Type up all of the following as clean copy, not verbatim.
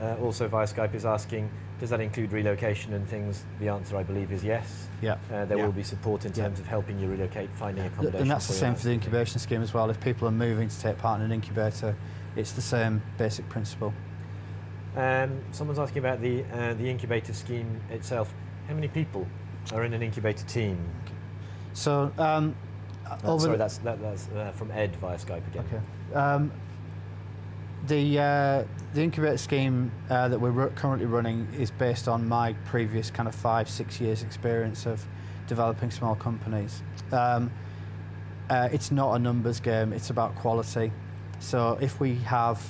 also via Skype is asking, does that include relocation and things? The answer, I believe, is yes. Yeah. There will be support in terms of helping you relocate, finding accommodation. And that's the same for the incubation scheme as well. If people are moving to take part in an incubator, it's the same basic principle. Someone's asking about the incubator scheme itself. How many people are in an incubator team? So, sorry, that's from Ed via Skype again. Okay. The incubator scheme that we're currently running is based on my previous kind of 5-6 years experience of developing small companies. It's not a numbers game, it's about quality. So if we have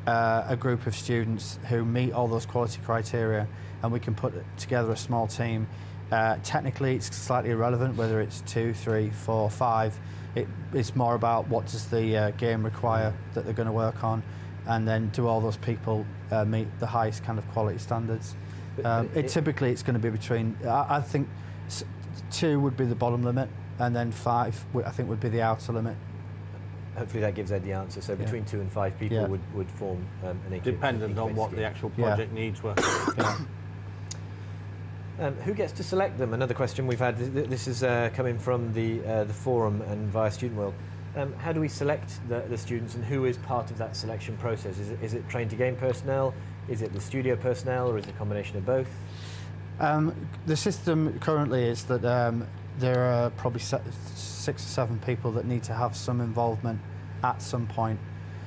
a group of students who meet all those quality criteria and we can put together a small team, technically it's slightly irrelevant whether it's 2, 3, 4, 5. It's more about what does the game require that they're going to work on, and then do all those people meet the highest kind of quality standards. Typically it's going to be between, I think 2 would be the bottom limit, and then 5 I think would be the outer limit. Hopefully that gives Ed the answer. So between 2 and 5 people would form an incubator. Dependent on what the actual project needs were. Who gets to select them? Another question we've had. This is coming from the forum and via Student World. How do we select the students, and who is part of that selection process? Is it Train2Game personnel? Is it the studio personnel, or is it a combination of both? The system currently is that there are probably 6 or 7 people that need to have some involvement at some point.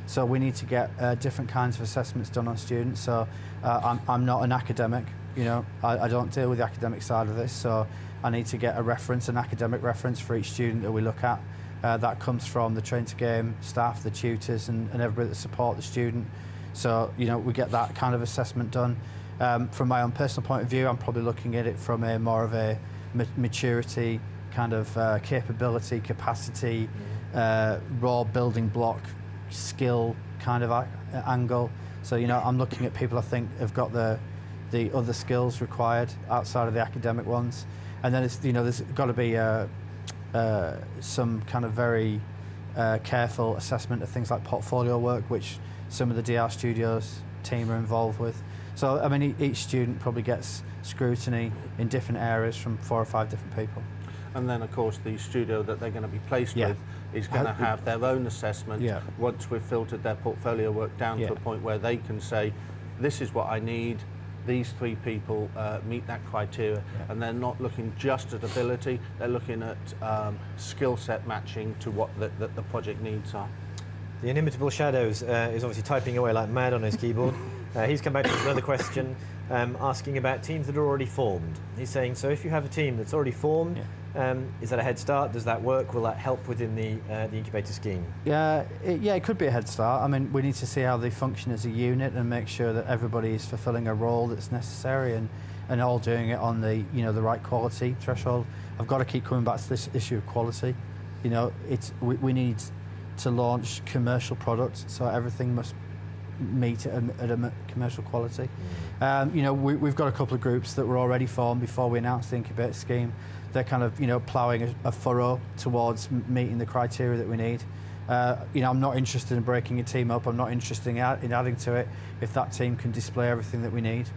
So we need to get different kinds of assessments done on students. So I'm not an academic, you know, I don't deal with the academic side of this, so I need to get a reference, an academic reference for each student that we look at. That comes from the Train2Game staff, the tutors, and everybody that support the student. So, you know, we get that kind of assessment done. From my own personal point of view, I'm probably looking at it from a more of a maturity, kind of capability, capacity, raw building block, skill kind of angle. So, you know, I'm looking at people I think have got the other skills required outside of the academic ones. And then it's, you know, there's got to be some kind of very careful assessment of things like portfolio work, which some of the DR Studios team are involved with. So, I mean, each student probably gets scrutiny in different areas from 4 or 5 different people. And then, of course, the studio that they're going to be placed with is going to have their own assessment once we've filtered their portfolio work down to a point where they can say, this is what I need, these 3 people meet that criteria, and they're not looking just at ability, they're looking at skill set matching to what the project needs are. The inimitable Shadows is obviously typing away like mad on his keyboard. He's come back to another question asking about teams that are already formed. He's saying, so if you have a team that's already formed, is that a head start? Does that work? Will that help within the incubator scheme? It could be a head start. I mean, we need to see how they function as a unit and make sure that everybody is fulfilling a role that's necessary and all doing it on the, you know, the right quality threshold. I've got to keep coming back to this issue of quality. You know, we need to launch commercial products, so everything must meet at a commercial quality. You know, we've got a couple of groups that were already formed before we announced the incubator scheme. They're kind of, you know, ploughing a furrow towards meeting the criteria that we need. You know, I'm not interested in breaking a team up. I'm not interested in adding to it. If that team can display everything that we need,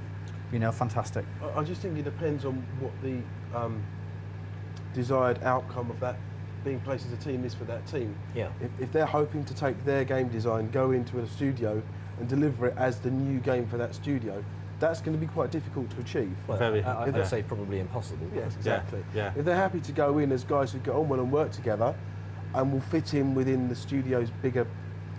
you know, fantastic. I just think it depends on what the desired outcome of that being placed as a team is for that team. If they're hoping to take their game design, go into a studio and deliver it as the new game for that studio, that's going to be quite difficult to achieve. Well, I'd say probably impossible. Yes, exactly. If they're happy to go in as guys who get on well and work together and will fit in within the studio's bigger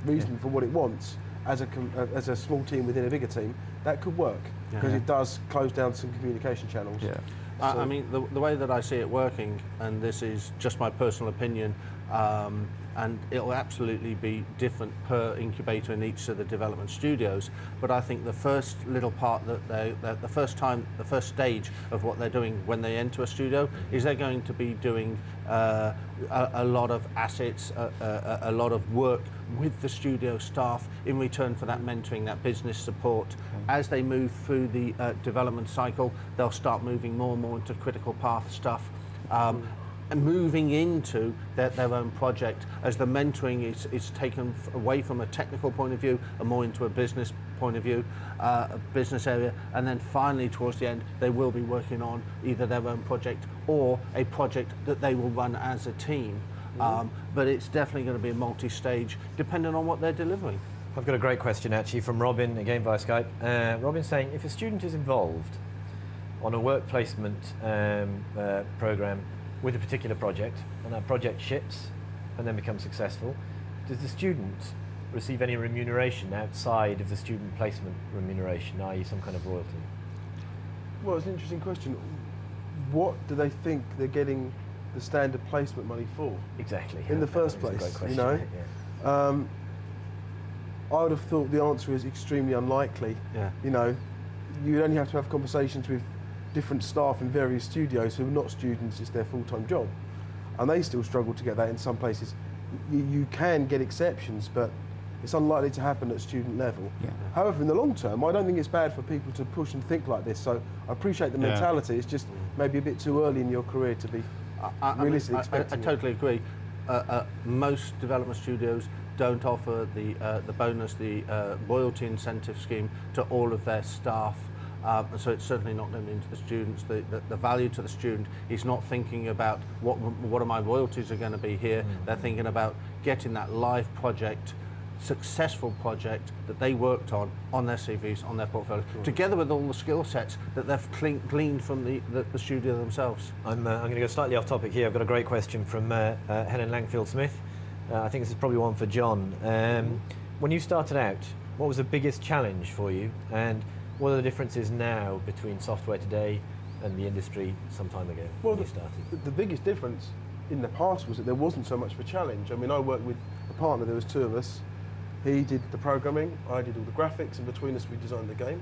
reason for what it wants as a small team within a bigger team, that could work, because it does close down some communication channels. I mean, the way that I see it working, and this is just my personal opinion, and it'll absolutely be different per incubator in each of the development studios, but I think the first little part that the first stage of what they're doing when they enter a studio is they're going to be doing a lot of assets, a lot of work with the studio staff in return for that mentoring, that business support. As they move through the development cycle, they'll start moving more and more into critical path stuff. moving into their own project, as the mentoring is taken away from a technical point of view and more into a business point of view, a business area, and then finally towards the end they will be working on either their own project or a project that they will run as a team. But it's definitely going to be a multi-stage depending on what they're delivering. I've got a great question actually from Robin, again via Skype. Robin's saying, if a student is involved on a work placement program with a particular project, and that project ships and then becomes successful, does the student receive any remuneration outside of the student placement remuneration, i.e. some kind of royalty? Well, it's an interesting question. What do they think they're getting the standard placement money for? Exactly. In the first place, That's a great you question. know? I would have thought the answer is extremely unlikely. Yeah. You know, you'd only have to have conversations with different staff in various studios who are not students, it's their full-time job. And they still struggle to get that in some places. You can get exceptions, but it's unlikely to happen at student level. Yeah. However, in the long term, I don't think it's bad for people to push and think like this. So I appreciate the mentality. It's just maybe a bit too early in your career to be realistically expecting I totally agree. Most development studios don't offer the bonus, the royalty incentive scheme to all of their staff. So it's certainly not going into the students. The value to the student is not thinking about what are my royalties are going to be here. They're thinking about getting that live project, successful project that they worked on their CVs, on their portfolio, together with all the skill sets that they've gleaned from the studio themselves. I'm going to go slightly off topic here. I've got a great question from Helen Langfield-Smith. I think this is probably one for John. When you started out, what was the biggest challenge for you, and what are the differences now between software today and the industry some time ago when you started? The biggest difference in the past was that there wasn't so much of a challenge. I mean, I worked with a partner, there was two of us. He did the programming, I did all the graphics, and between us we designed the game.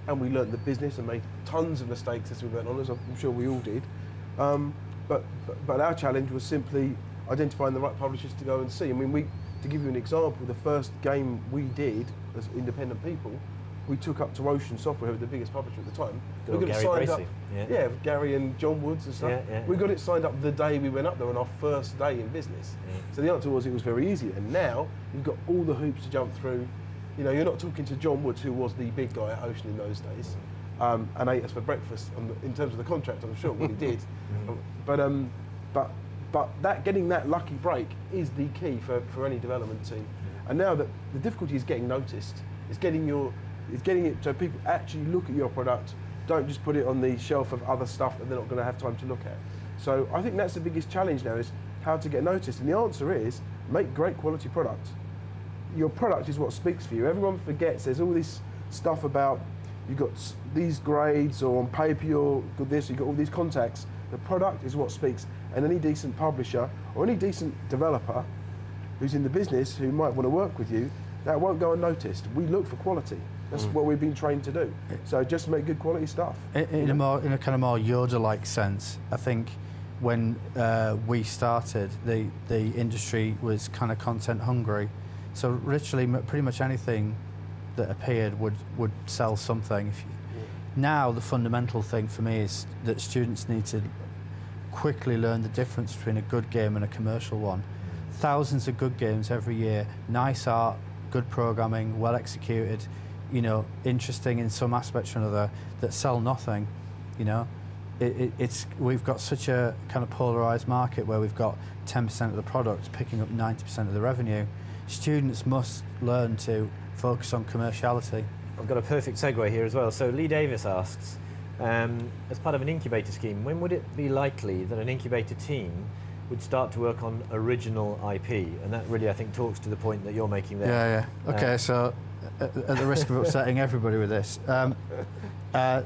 And we learned the business and made tons of mistakes as we went on, as I'm sure we all did. But our challenge was simply identifying the right publishers to go and see. I mean, to give you an example, the first game we did as independent people, we took up to Ocean Software, who were the biggest publisher at the time. We got it signed up. Yeah, Gary and John Woods and stuff. We got it signed up the day we went up there on our first day in business. So the answer was it was very easy. And now you've got all the hoops to jump through. You know, you're not talking to John Woods, who was the big guy at Ocean in those days, and ate us for breakfast in terms of the contract. I'm sure what he did. But getting that lucky break is the key for any development team. And now that the difficulty is getting noticed, it's getting it so people actually look at your product, don't just put it on the shelf of other stuff that they're not going to have time to look at. So I think that's the biggest challenge now, is how to get noticed. And the answer is, make great quality product. Your product is what speaks for you. Everyone forgets there's all this stuff about you've got these grades, or on paper you're good this, you've got all these contacts. The product is what speaks. And any decent publisher or any decent developer who's in the business who might want to work with you, that won't go unnoticed. We look for quality. That's what we've been trained to do. So just make good quality stuff. In a kind of more Yoda-like sense, I think when we started, the industry was kind of content hungry. So literally, pretty much anything that appeared would sell something. Now the fundamental thing for me is that students need to quickly learn the difference between a good game and a commercial one. Thousands of good games every year, nice art, good programming, well executed, you know, interesting in some aspects or another, that sell nothing. You know, we've got such a kind of polarized market where we've got 10% of the product picking up 90% of the revenue. Students must learn to focus on commerciality. I've got a perfect segue here as well. So Lee Davis asks, as part of an incubator scheme, when would it be likely that an incubator team would start to work on original IP? And that really, I think, talks to the point that you're making there. Yeah. Okay, so at the risk of upsetting everybody with this, the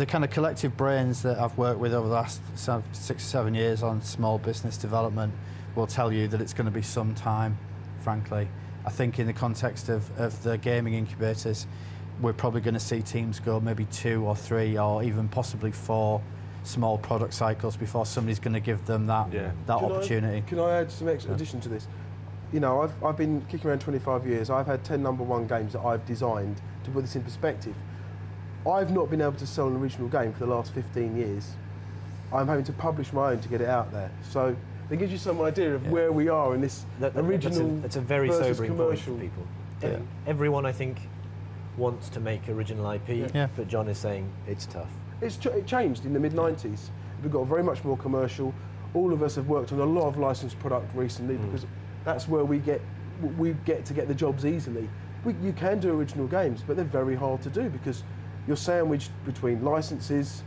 kind of collective brains that I've worked with over the last 6 or 7 years on small business development will tell you that it's going to be some time, frankly. I think in the context of the gaming incubators, we're probably going to see teams go maybe 2 or 3 or even possibly 4 small product cycles before somebody's going to give them that opportunity. Can I add some extra addition to this? You know, I've been kicking around 25 years. I've had 10 #1 games that I've designed. To put this in perspective, I've not been able to sell an original game for the last 15 years. I'm having to publish my own to get it out there. So it gives you some idea of where we are in this original That's a very versus sobering commercial. point for people. Yeah. Everyone, I think, wants to make original IP, Yeah. but John is saying it's tough. It changed in the mid-90s. We've got very much more commercial. All of us have worked on a lot of licensed product recently because that's where we get to get the jobs easily. You can do original games, but they're very hard to do because you're sandwiched between licenses,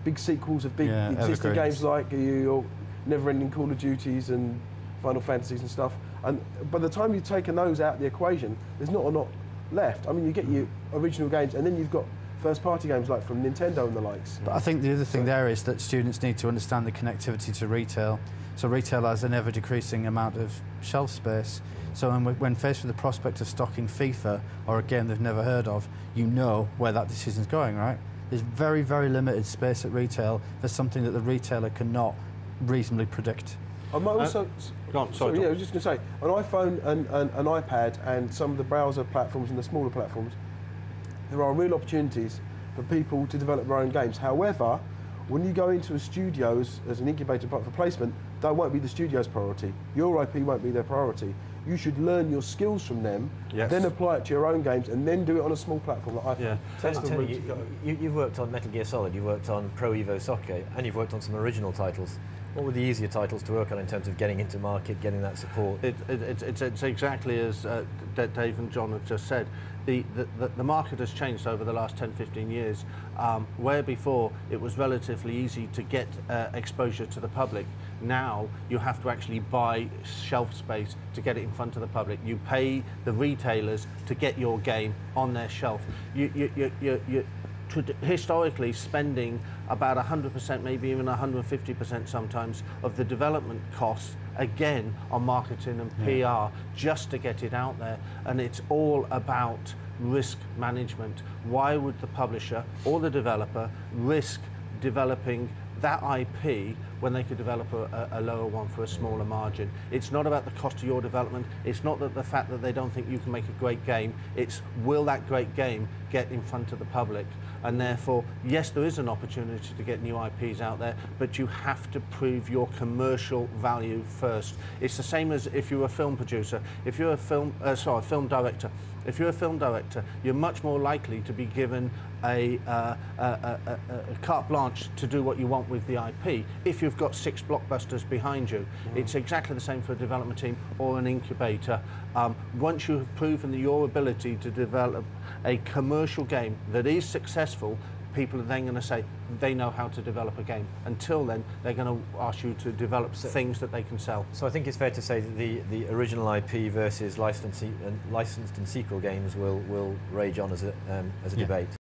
big sequels of big existing games like your never-ending Call of Duties and Final Fantasies and stuff. And by the time you've taken those out of the equation, there's not a lot left. I mean, you get your original games, and then you've got first-party games like from Nintendo and the likes. But I think the other thing there is that students need to understand the connectivity to retail. So retail has an ever-decreasing amount of shelf space. So when faced with the prospect of stocking FIFA or a game they've never heard of, you know where that decision's going, right? There's very, very limited space at retail for something that the retailer cannot reasonably predict. I might also... Go on, sorry, I was just going to say, an iPhone and an iPad and some of the browser platforms and the smaller platforms, there are real opportunities for people to develop their own games. However, when you go into a studio as an incubator for placement, that won't be the studio's priority. Your IP won't be their priority. You should learn your skills from them, then apply it to your own games, and then do it on a small platform like iPhone. Yeah. That's the route to go. You've worked on Metal Gear Solid, you've worked on Pro Evo Soccer, and you've worked on some original titles. What were the easier titles to work on in terms of getting into market, getting that support? It's exactly as Dave and John have just said. The market has changed over the last 10, 15 years, where before it was relatively easy to get exposure to the public. Now you have to actually buy shelf space to get it in front of the public. You pay the retailers to get your game on their shelf. You're historically spending about 100%, maybe even 150% sometimes of the development costs again on marketing and PR just to get it out there, and it's all about risk management. Why would the publisher or the developer risk developing that IP when they could develop a lower one for a smaller margin? It's not about the cost of your development, it's not that the fact that they don't think you can make a great game, it's will that great game get in front of the public? And therefore, yes, there is an opportunity to get new IPs out there, but you have to prove your commercial value first. It's the same as if you're a film producer, if you're a film director. If you're a film director, you're much more likely to be given a carte blanche to do what you want with the IP if you've got 6 blockbusters behind you. It's exactly the same for a development team or an incubator. Once you have proven your ability to develop a commercial game that is successful, people are then going to say they know how to develop a game. Until then, they're going to ask you to develop things that they can sell. So I think it's fair to say that the original IP versus licensed and sequel games will rage on as a debate.